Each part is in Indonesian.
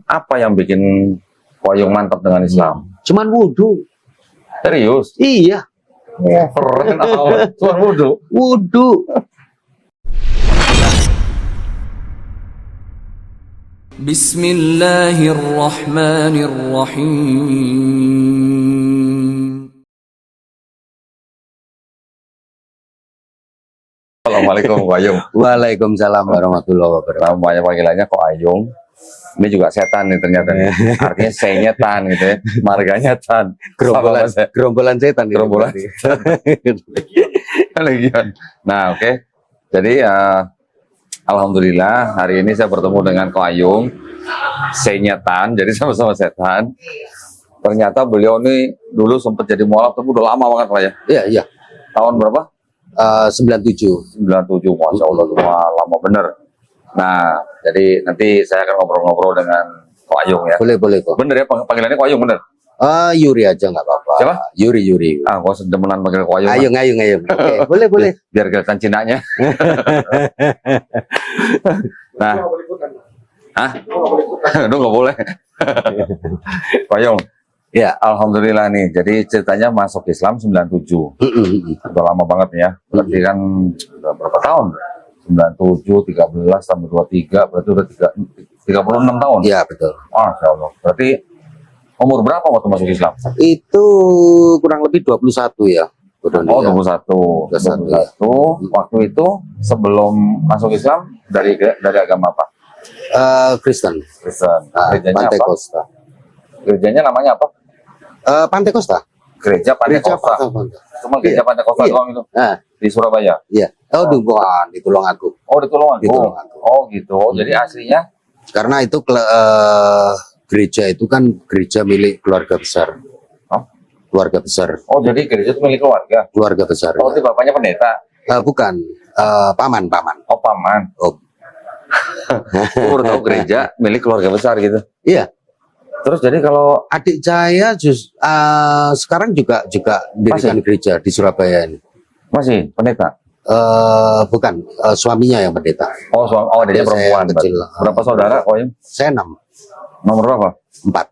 apa yang bikin Koyong mantap dengan Islam? Cuman wudhu. Serius? Iya. Oh, keren amat. Cuman wudhu. Wudhu. Bismillahirrahmanirrahim. Assalamualaikum Koyong. Waalaikumsalam warahmatullahi wabarakatuh. Namanya panggilannya Ko Ayung. Ini juga setan nih ternyata. Artinya senyetan gitu ya. Marganya tan. Gerombolan setan. Gerombolan. Legion. Nah, oke. Jadi alhamdulillah hari ini saya bertemu dengan Ko Ayung. Senyetan, jadi sama-sama setan. Ternyata beliau ini dulu sempat jadi mualaf, tapi udah lama banget lah ya. Iya, iya. Tahun berapa? 97. 97, Masya Allah, lama bener. Nah, jadi nanti saya akan ngobrol-ngobrol dengan Ko Ayung ya. Boleh kok. Bener ya, panggilannya Ko Ayung, bener? Yuri aja nggak apa-apa. Siapa? Yuri. Ah, gua sedemenan panggil Ko Ayung. Ayung. Oke, boleh. Biar kelihatan Cinanya. Nah, hah? Aduh, nggak boleh. Ko Ayung. Ya. Alhamdulillah nih, jadi ceritanya masuk Islam 97. Udah lama banget nih ya. Berarti kan udah berapa tahun? 97, 13, sampai 23, berarti udah 36 tahun. Iya, betul. Masya Allah. Berarti umur berapa waktu masuk Islam? Itu kurang lebih 21 ya. Oh, 21. 21. Ya. Waktu itu sebelum masuk Islam dari agama apa? Kristen. Kristen. Gerejanya Pantai apa? Costa. Gerejanya namanya apa? Pantai Costa. Gereja Pantai Gereja Costa. Pantai. Cuma gereja Pantai Costa Iya. doang itu. Nah, Di Surabaya. iya. Bukan di Tulungagung. Oh, di Tulungagung. Di Tulungagung. Oh, gitu. Jadi aslinya Karena itu gereja itu kan gereja milik keluarga besar. oh, Keluarga besar. oh jadi gereja itu milik keluarga. Keluarga besar. Oh, itu bapaknya pendeta. Bukan. Paman. Oh, paman. Oh. Aku baru tahu gereja milik keluarga besar gitu. Iya. Terus jadi kalau Adik saya sekarang juga mendirikan gereja di Surabaya ini. masih pendeta. Bukan, suaminya yang pendeta. Oh, adanya Saya perempuan. yang kecil. Berapa saudara? Oh, ya. Saya 6. Nomor berapa? 4.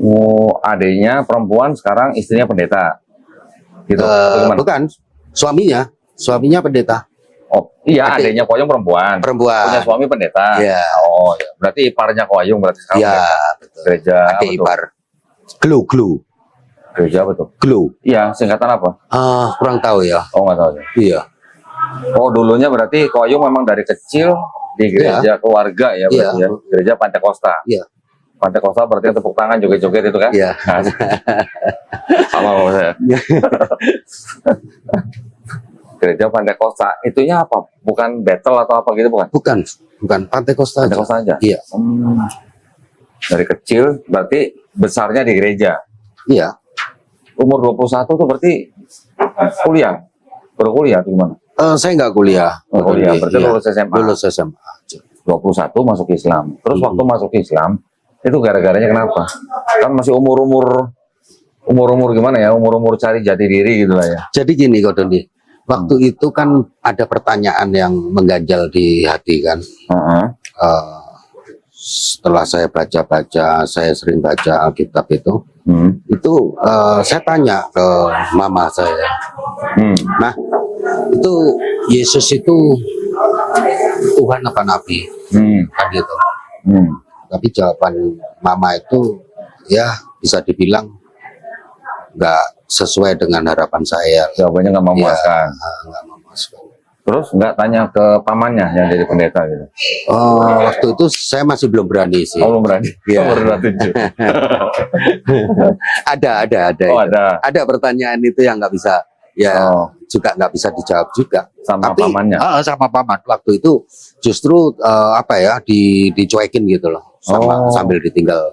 Oh, adanya perempuan, sekarang istrinya pendeta. Gitu. Atau gimana? Bukan, suaminya pendeta. Oh, iya, adanya Koyong perempuan. Punya suami pendeta. Iya. Oh, ya. Berarti iparnya Koyong berarti sekarang. Iya, betul. Gereja Adik betul. ipar. Glue. Gereja betul. Glue. Iya, singkatan apa? Kurang tahu ya. Oh, nggak tahu. Iya. Oh, dulunya berarti Koyong memang dari kecil di gereja keluarga ya berarti ya. Gereja Pantai Costa. Iya. Pantai Costa berarti tepuk tangan joget-joget itu kan? Iya. Sama saya. Gereja Pantai Costa, itunya apa? Bukan battle atau apa gitu bukan? Bukan Pantai Costa Pantai aja. Costa aja? Iya. Dari kecil berarti besarnya di gereja. Iya. Umur 21 tuh berarti kuliah? Baru kuliah atau gimana? Saya nggak kuliah. Kuliah, berarti Iya. lulus SMA. Lulus SMA. 21 masuk Islam. Terus waktu masuk Islam, itu gara-garanya kenapa? Kan masih umur-umur gimana ya? Umur-umur cari jati diri gitu lah ya. Jadi gini Kak Doni, waktu itu kan ada pertanyaan yang mengganjal di hati kan. Setelah saya baca-baca, saya sering baca Alkitab itu saya tanya ke mama saya. Nah, itu Yesus itu Tuhan apa Nabi? Kan gitu. Tapi jawaban mama itu ya bisa dibilang nggak sesuai dengan harapan saya. Jawabannya nggak memuaskan. Nggak memuaskan. Terus nggak tanya ke pamannya yang jadi pendeta gitu? Waktu itu saya masih belum berani sih. Oh, belum berani? Iya. Baru 27. Ada. Oh, ada. Ada pertanyaan itu yang nggak bisa, juga nggak bisa dijawab juga. Sama Tapi, pamannya? Sama paman. Waktu itu justru dicuekin gitu loh, sambil ditinggal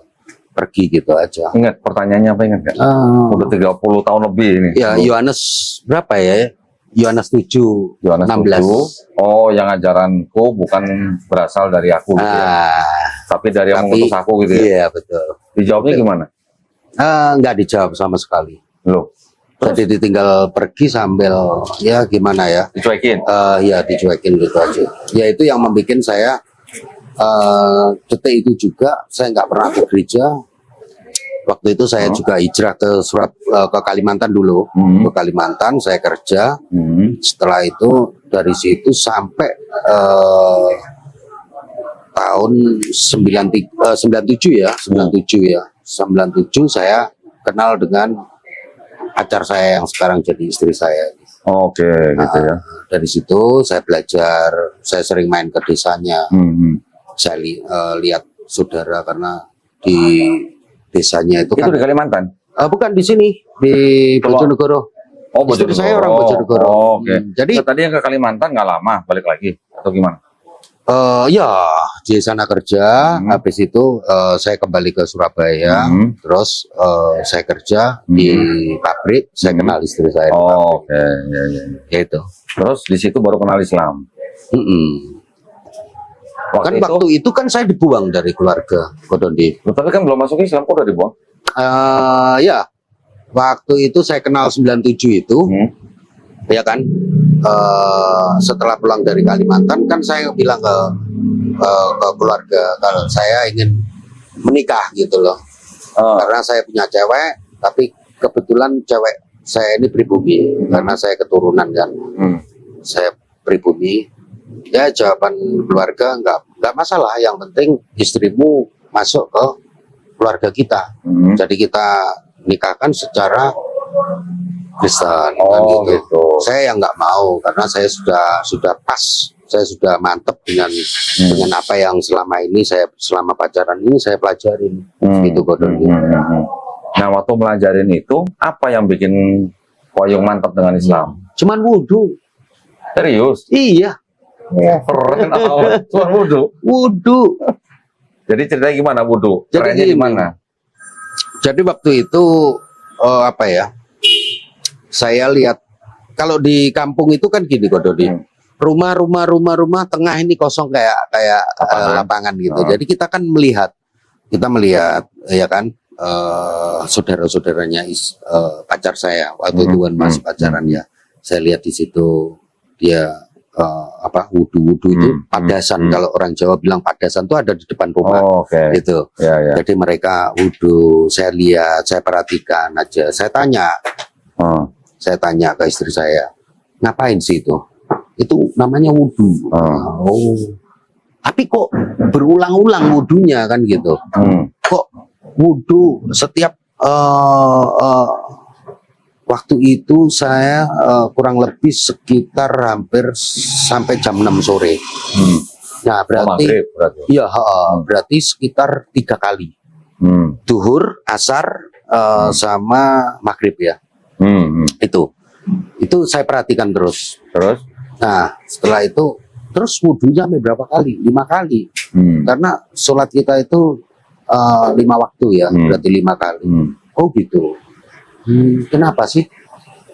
pergi gitu aja. Ingat pertanyaannya apa, ingat nggak? Udah 30 tahun lebih ini. Ya, Yohanes berapa ya? Yohanes 7, Yohanes 16. 7. Oh, yang ajaranku bukan berasal dari aku gitu ya. Tapi dari yang mengutus aku gitu ya. Iya, betul. Dijawabnya gimana? Nggak dijawab sama sekali. Loh. Jadi ditinggal pergi sambil ya gimana ya? Dicuekin. Ya dicuekin gitu aja. Ya itu yang membuat saya detik itu juga saya nggak pernah ke gereja. Waktu itu saya juga hijrah ke Kalimantan dulu. Ke Kalimantan saya kerja. Setelah itu dari situ sampai tahun 97 ya, 97 saya kenal dengan pacar saya yang sekarang jadi istri saya. Oke, gitu ya. Dari situ saya belajar, saya sering main ke desanya. Saya lihat saudara karena di desanya itu kan di Kalimantan? bukan di sini, di Bojonegoro. Oh, Istri Bojonegoro. saya orang Bojonegoro. Oke. Jadi tadi yang ke Kalimantan nggak lama balik lagi atau gimana? ya di sana kerja, habis itu saya kembali ke Surabaya, terus saya kerja di pabrik, saya kenal istri saya. Oke, Ya itu. Terus di situ baru kenal Islam. Waktu itu kan saya dibuang dari keluarga, Kodondi. Tapi kan belum masuk Islam, kok udah dibuang? Ya, waktu itu saya kenal 97 itu, ya kan. Setelah pulang dari Kalimantan kan saya bilang ke keluarga kalau saya ingin menikah gitu loh. Karena saya punya cewek, tapi kebetulan cewek saya ini pribumi karena saya keturunan kan. Saya pribumi. Ya jawaban keluarga nggak masalah. Yang penting istrimu masuk ke keluarga kita. Jadi kita nikahkan secara Kristen kan gitu. Saya yang nggak mau karena saya sudah pas, saya sudah mantep dengan apa yang selama pacaran ini saya pelajarin gitu Kodondi. Nah waktu pelajarin itu apa yang bikin Koyong mantap dengan Islam? Cuman wudhu. Serius? Iya. Keren amat. Cuman wudhu. Wudhu. Jadi ceritanya gimana wudhu? Kerennya di mana? Jadi waktu itu apa ya? Saya lihat kalau di kampung itu kan gini Kodondi. Rumah tengah ini kosong kayak lapangan gitu. Jadi kita melihat ya kan saudara-saudaranya pacar saya waktu itu kan masih pacaran ya. Saya lihat di situ dia wudhu itu padasan. Kalau orang Jawa bilang padasan itu ada di depan rumah. Gitu. Jadi mereka wudhu, saya lihat, saya perhatikan aja. Saya tanya ke istri saya, ngapain sih itu? Itu namanya wudhu. Tapi kok berulang-ulang wudhunya kan gitu? Kok wudhu setiap waktu itu saya kurang lebih sekitar hampir sampai jam 6 sore. Nah berarti, berarti sekitar 3 kali. Duhur, asar, sama maghrib ya. Itu saya perhatikan terus. Nah setelah itu terus wudhunya sampai berapa kali? 5 kali. Karena sholat kita itu 5 waktu ya, berarti 5 kali. Oh gitu. Kenapa sih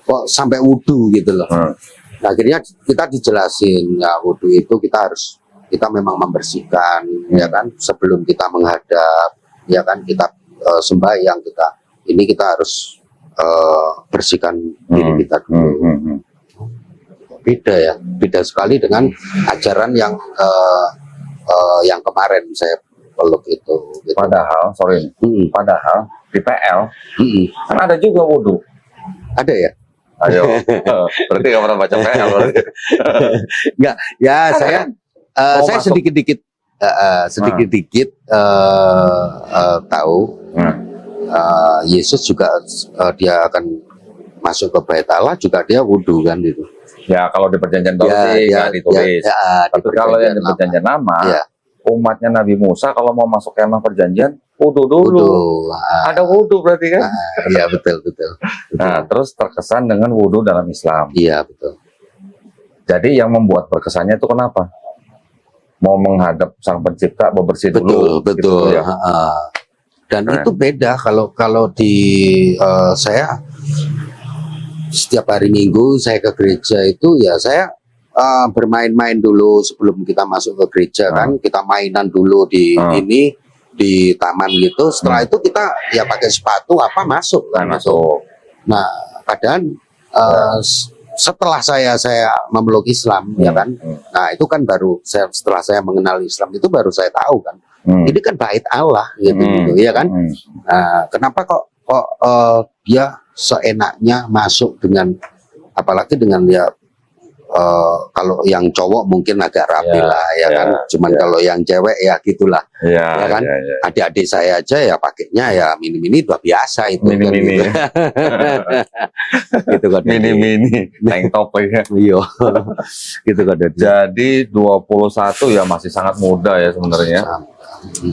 kok sampai wudhu gitu loh? Nah, akhirnya kita dijelasin ya wudhu itu kita memang membersihkan ya kan sebelum kita menghadap ya kan kita sembahyang kita harus bersihkan diri kita dulu. Beda sekali dengan ajaran yang kemarin saya peluk itu. Gitu. Padahal di PL kan ada juga wudhu. Ada ya? Ayo, berarti nggak pernah baca PL. Enggak, ya saya sedikit-dikit tahu. Yesus juga dia akan masuk ke Bait Allah juga dia wudhu kan gitu. Ya kalau di perjanjian baru sih nggak ditulis. Tapi kalau yang di perjanjian lama, umatnya Nabi Musa kalau mau masuk kemah perjanjian wudhu dulu. Ada wudhu berarti kan? Iya betul. Nah terus terkesan dengan wudhu dalam Islam. Iya betul. Jadi yang membuat berkesannya itu kenapa? Mau menghadap Sang Pencipta, bebersih dulu. Betul. Gitu, ya? Dan itu beda kalau di saya setiap hari Minggu saya ke gereja itu ya saya bermain-main dulu sebelum kita masuk ke gereja kan, kita mainan dulu di taman gitu. Setelah itu kita ya pakai sepatu masuk kan. Masuk. Nah kadang setelah saya memeluk Islam, ya kan. Nah itu kan baru setelah saya mengenal Islam itu baru saya tahu kan. Ini kan bait Allah gitu, ya kan. Nah, kenapa kok dia seenaknya masuk dengan, apalagi dengan ya kalau yang cowok mungkin agak rapi lah, ya kan. Cuman kalau yang cewek ya gitulah, ya kan. Adik-adik saya aja ya pakainya ya mini-mini udah biasa itu. Mini-mini. Gitu kan. Mini-mini, tank top ya. Iya. Gitu kan. Jadi 21 ya masih sangat muda ya sebenarnya.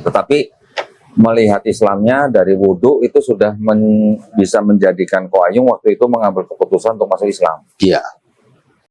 Tetapi melihat Islamnya dari wudhu itu sudah bisa menjadikan Ko Ayung waktu itu mengambil keputusan untuk masuk Islam. Iya.